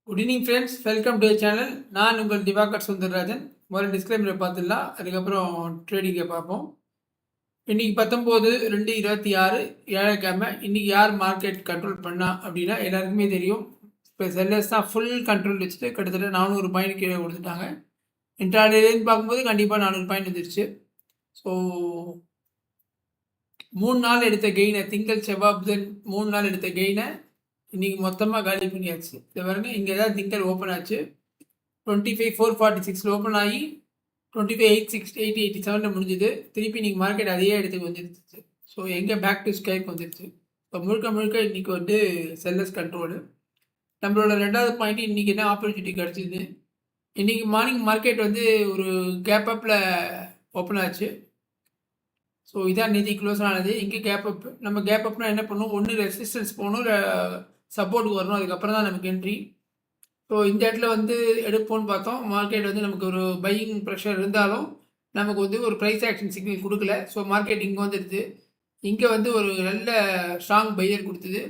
Good evening friends, welcome to channel. நான் உங்கள் திவாகர் சுந்தரராஜன். முதல்ல டிஸ்கிளைமரை பார்த்துடலாம், அதுக்கப்புறம் ட்ரேடிங்கை பார்ப்போம். இன்றைக்கி 19/2/26 வியாழக்கிழமை. இன்றைக்கி யார் மார்க்கெட் கண்ட்ரோல் பண்ணா அப்படின்னா எல்லாருக்குமே தெரியும். இப்போ செல்லர்ஸ் தான் ஃபுல் கண்ட்ரோல் வச்சுட்டு கிட்டத்தட்ட 400 பாயிண்ட் கீழே கொடுத்துட்டாங்க. இன்ட்ராடேலேருந்து பார்க்கும்போது கண்டிப்பாக 400 பாயிண்ட் வந்துருச்சு. ஸோ 3 நாள் எடுத்த கெயினை, திங்கள் செவ்வாய் புதன் 3 நாள் எடுத்த கெயினை இன்றைக்கி மொத்தமாக காலி பண்ணியாச்சு. இதை பாருங்க, இங்கே தான் திங்கள் ஓப்பன் ஆச்சு. 25,446 ஓப்பன் ஆகி 25,887 முடிஞ்சுது. திருப்பி இன்றைக்கி மார்க்கெட் அதே இடத்துக்கு வந்துருச்சு. ஸோ எங்கே பேக் டு ஸ்கைக்கு வந்துருச்சு. இப்போ முழுக்க இன்றைக்கி வந்து செல்லர்ஸ் கண்ட்ரோலு. நம்மளோட 2வது பாயிண்ட், இன்றைக்கி என்ன ஆப்பர்ச்சுனிட்டி கிடச்சிது. இன்றைக்கி மார்னிங் மார்க்கெட் வந்து ஒரு கேப் அப்பில் ஓப்பன் ஆச்சு. ஸோ இதான் நேற்று க்ளோஸ் ஆனது. இங்கே கேப் அப். நம்ம கேப் அப்னா என்ன பண்ணுவோம், ஒன்று ரெசிஸ்டன்ஸ் போகணும், இல்லை சப்போர்ட்டுக்கு வரணும், அதுக்கப்புறம் தான் நமக்கு என்ட்ரி. ஸோ இந்த இடத்துல வந்து எடுப்போம்னு பார்த்தோம். மார்க்கெட் வந்து நமக்கு ஒரு பையிங் ப்ரெஷர் இருந்தாலும் நமக்கு வந்து ஒரு ப்ரைஸ் ஆக்ஷன் சிக்னல் கொடுக்கல. ஸோ மார்க்கெட் இங்கே வந்துடுது. இங்கே வந்து ஒரு நல்ல ஸ்ட்ராங் பையர் கொடுத்தது.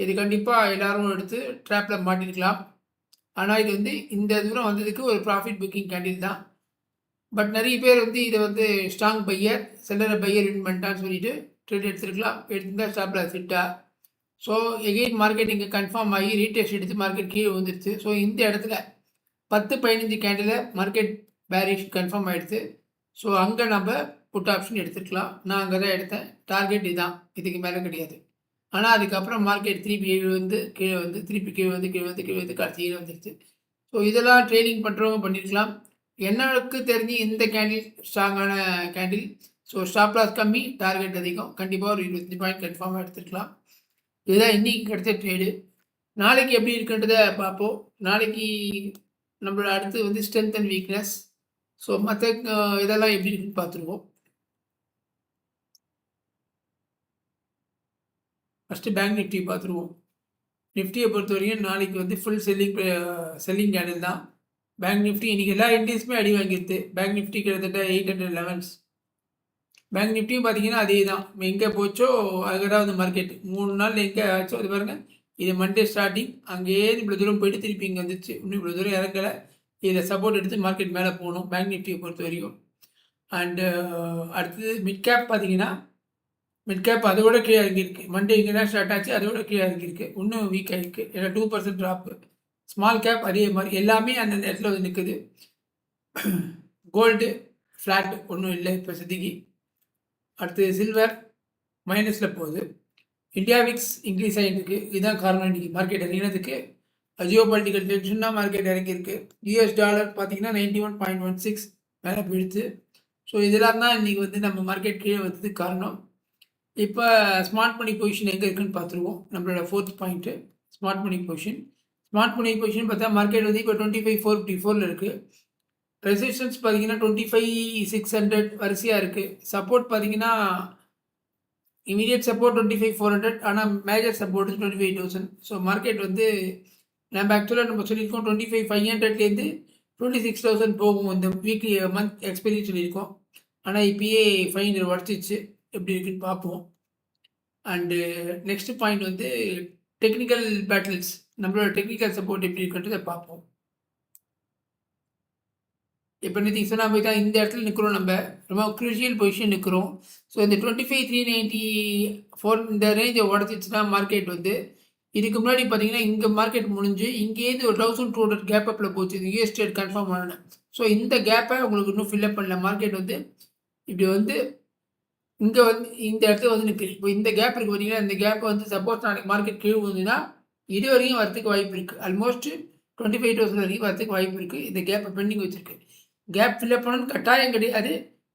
இது கண்டிப்பாக எல்லோரும் எடுத்து ட்ராப்பில் மாட்டிருக்கலாம். ஆனால் இது வந்து இந்த தூரம் வந்ததுக்கு ஒரு ப்ராஃபிட் புக்கிங் கேண்டில் தான். பட் நிறைய பேர் வந்து இதை வந்து ஸ்ட்ராங் பையர், செல்லரை பையர் வின் பண்ணிட்டான்னு சொல்லிட்டு ட்ரேட் எடுத்துருக்கலாம். எடுத்துருந்தா ஸ்டாப்பில் ஃபிட்டா. ஸோ எகெயின் மார்க்கெட் இங்கே கன்ஃபார்ம் ஆகி ரீடெஸ்ட் எடுத்து மார்க்கெட் கீழே வந்துடுச்சு. ஸோ இந்த இடத்துல 10-15 கேண்டில் மார்க்கெட் பேரிஷ் கன்ஃபார்ம் ஆகிடுது. ஸோ அங்கே நம்ம புட் ஆப்ஷன் எடுத்துருக்கலாம். நான் அங்கே தான் எடுத்தேன். டார்கெட் இதுதான், இதுக்கு மேலே கிடையாது. ஆனால் அதுக்கப்புறம் மார்க்கெட் திருப்பி கீழே வந்து திருப்பி கீழே வந்து கடைசி கீழே வந்துடுச்சு. ஸோ இதெல்லாம் ட்ரேடிங் பண்ணுறவங்க பண்ணியிருக்கலாம். எனக்கு தெரிஞ்சு இந்த கேண்டில் ஸ்ட்ராங்கான கேண்டில். ஸோ ஸ்டாப் லாஸ் கம்மி, டார்கெட் அதிகம். கண்டிப்பாக ஒரு 25 பாயிண்ட் கன்ஃபார்மாக எடுத்துருக்கலாம். இதுதான் இன்றைக்கி கிடைச்ச ட்ரேடு. நாளைக்கு எப்படி இருக்குன்றதை பார்ப்போம். நாளைக்கு நம்மளோட அடுத்து வந்து ஸ்ட்ரென்த் அண்ட் வீக்னஸ். ஸோ மற்ற இதெல்லாம் எப்படி இருக்குன்னு பார்த்துருவோம். ஃபஸ்ட்டு பேங்க் நிஃப்டி பார்த்துருவோம். நிஃப்டியை பொறுத்த வரைக்கும் நாளைக்கு வந்து ஃபுல் செல்லிங் கேண்டில் தான். பேங்க் நிஃப்டி இன்றைக்கி எல்லா இண்டெக்ஸுமே அடி வாங்கிடுது. பேங்க் நிஃப்டி கிட்டத்தட்ட 800 லெவல்ஸ். பேங்க் நிஃப்டியும் பார்த்தீங்கன்னா அதே தான். எங்கே போச்சோ அங்கே தான் வந்து மார்க்கெட் 3 நாள் எங்கே ஆச்சோ அது பாருங்கள். இது மண்டே ஸ்டார்டிங், அங்கேயே இவ்வளோ தூரம் போயிட்டு திருப்பி இங்கே வந்துச்சு. இன்னும் இவ்வளோ தூரம் இறங்கலை. இதில் சப்போர்ட் எடுத்து மார்க்கெட் மேலே போகணும் பேங்க் நிஃப்டியை பொறுத்த வரைக்கும். அண்டு அடுத்தது மிட் கேப் பார்த்தீங்கன்னா, மிட் கேப் அதோட கீழே இறங்கியிருக்கு. மண்டே இங்கே தான் ஸ்டார்ட் ஆச்சு, அதோட கீழே இறங்கியிருக்கு. இன்னும் வீக் ஆகிருக்கு. ஏன்னா 2% ட்ராப்பு. ஸ்மால் கேப் அதே மாதிரி எல்லாமே அந்தந்த இடத்துல வந்து நிற்குது. கோல்டு ஃப்ளாட், ஒன்றும் இல்லை இப்போ சித்திக்கு. அடுத்து சில்வர் மைனஸில் போகுது. இந்தியா விக்ஸ் இன்க்ரீஸ் ஆகிட்டு. இதுதான் காரணம் இன்றைக்கி மார்க்கெட் இறங்கினதுக்கு. ஜியோ பொலிட்டிக்கல் டென்ஷன் தான் மார்க்கெட் இறங்கியிருக்கு. US டாலர் பார்த்தீங்கன்னா 91.16 மேலே போயிடுச்சு. ஸோ இதெல்லாம் தான் இன்றைக்கி வந்து நம்ம மார்க்கெட் கீழே வந்ததுக்கு காரணம். இப்போ ஸ்மார்ட் மணி பொசிஷன் எங்கே இருக்குதுன்னு பார்த்துருவோம். நம்மளோட 4th point smart money position. Smart money position பார்த்தா மார்க்கெட் வந்து இப்போ 25,454 இருக்குது. ரெசிஸ்டன்ஸ் பார்த்தீங்கன்னா 25,600 வரிசையாக இருக்குது. சப்போர்ட் பார்த்தீங்கன்னா இமீடியட் சப்போர்ட் 25,400, ஆனால் மேஜர் சப்போர்ட் 25,000. ஸோ மார்க்கெட் வந்து நம்ம ஆக்சுவலாக நம்ம சொல்லியிருக்கோம் 25,500லேருந்து 26,000 போகும் இந்த வீக்லி மந்த் எக்ஸ்பெரி சொல்லியிருக்கோம். ஆனால் இப்பயே 500 உடச்சிச்சு. எப்படி இருக்குன்னு பார்ப்போம். அண்டு நெக்ஸ்ட் பாயிண்ட் வந்து டெக்னிக்கல் பேட்டில்ஸ். நம்மளோட டெக்னிக்கல் சப்போர்ட் எப்படி இருக்குன்றதை பார்ப்போம். இப்போ நேற்று சொன்னால் போய் தான் இந்த இடத்துல நிற்கிறோம். நம்ம ரொம்ப க்ரூஷியல் பொசிஷன் நிற்கிறோம். ஸோ இந்த 25,394 இந்த ரேஞ்சை உடச்சிச்சுன்னா மார்க்கெட் வந்து இதுக்கு முன்னாடி பார்த்தீங்கன்னா இங்கே மார்க்கெட் முடிஞ்சு இங்கேருந்து ஒரு 1,200 கேப் அப்பில் போச்சு. இது US ட்ரேட் கன்ஃபார்ம் ஆனேன். ஸோ இந்த கேப்பை உங்களுக்கு இன்னும் ஃபில்அப் பண்ணல. மார்க்கெட் வந்து இப்படி வந்து இங்கே வந்து இந்த இடத்துல வந்து நிற்குது. இப்போ இந்த கேப் இருக்குது பார்த்தீங்கன்னா, இந்த கேப்பை வந்து சப்போஸ் நாளைக்கு மார்க்கெட் கீழே வந்துன்னா இது வரைக்கும் வரத்துக்கு வாய்ப்பு இருக்குது. ஆல்மோஸ்ட் 25,000 வரைக்கும் வரத்துக்கு வாய்ப்பு இருக்குது. இந்த கேப்பை பெண்டிங் வச்சுருக்கு. கேப் ஃபில்அப் பண்ணணும்னு கட்டாயம் கிடையாது.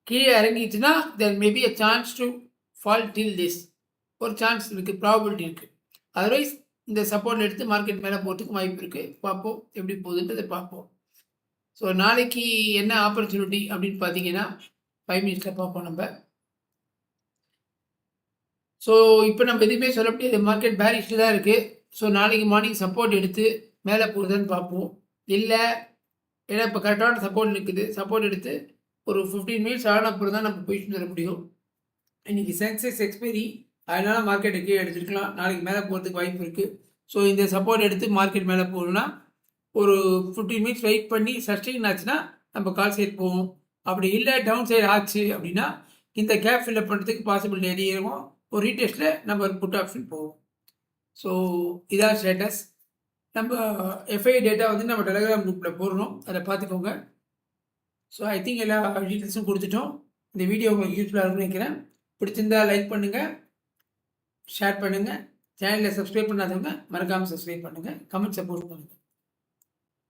கீழே இறங்கிச்சுன்னா there maybe a chance to fall till this. ஒரு சான்ஸ் இருக்குது, ப்ராபபிலிட்டி இருக்குது. அதர்வைஸ் இந்த சப்போர்ட் எடுத்து மார்க்கெட் மேலே போகிறதுக்கு வாய்ப்பு இருக்குது. பார்ப்போம் எப்படி போகுதுன்றதை பார்ப்போம். ஸோ நாளைக்கு என்ன ஆப்பர்ச்சுனிட்டி அப்படின்னு பார்த்தீங்கன்னா 5 மினிட்ஸில் பார்ப்போம் நம்ம. ஸோ இப்போ நம்ம எதுவுமே சொல்ல முடியாது. மார்க்கெட் பேரிஷில் தான் இருக்குது. ஸோ நாளைக்கு மார்னிங் சப்போர்ட் எடுத்து மேலே போகுதுன்னு பார்ப்போம். இல்லை ஏன்னா இப்போ கரெக்டான சப்போர்ட் நிற்குது. சப்போர்ட் எடுத்து ஒரு 15 மினிட்ஸ் ஆன அப்புறம் தான் நம்ம பொசிஷன் தர முடியும். இன்றைக்கி சென்செக்ஸ் எக்ஸ்பைரி, அதனால் மார்க்கெட் கீழே எடுத்துருக்கலாம். நாளைக்கு மேலே போகிறதுக்கு வாய்ப்பு இருக்குது. ஸோ இந்த சப்போர்ட் எடுத்து மார்க்கெட் மேலே போகணுன்னா ஒரு 15 மினிட்ஸ் வெயிட் பண்ணி சஸ்டெயின் ஆச்சுன்னா நம்ம கால் சைடு போவோம். அப்படி இல்லை டவுன் சைடு ஆச்சு அப்படின்னா இந்த கேப் ஃபில்அப் பண்ணுறதுக்கு பாசிபிலிட்டி அதிகம். ஒரு ரீடெஸ்ட்டில் நம்ம புட் ஆப்ஷன் போவோம். ஸோ இதான் ஸ்டேட்டஸ். நம்ம எஃப்ஐ டேட்டா வந்து நம்ம டெலிகிராம் குரூப்பில் போடுறோம், அதை பார்த்துக்கோங்க. ஸோ ஐ திங்க் எல்லா டீட்டெயில்ஸும் கொடுத்துட்டோம். இந்த வீடியோ உங்களுக்கு யூஸ்ஃபுல்லாக இருக்கும்னு நினைக்கிறேன். பிடிச்சிருந்தா லைக் பண்ணுங்கள், ஷேர் பண்ணுங்கள். சேனலில் சப்ஸ்கிரைப் பண்ணாதவங்க மறக்காமல் சப்ஸ்கிரைப் பண்ணுங்கள், கமெண்ட் சப்போர்ட் பண்ணுங்கள்.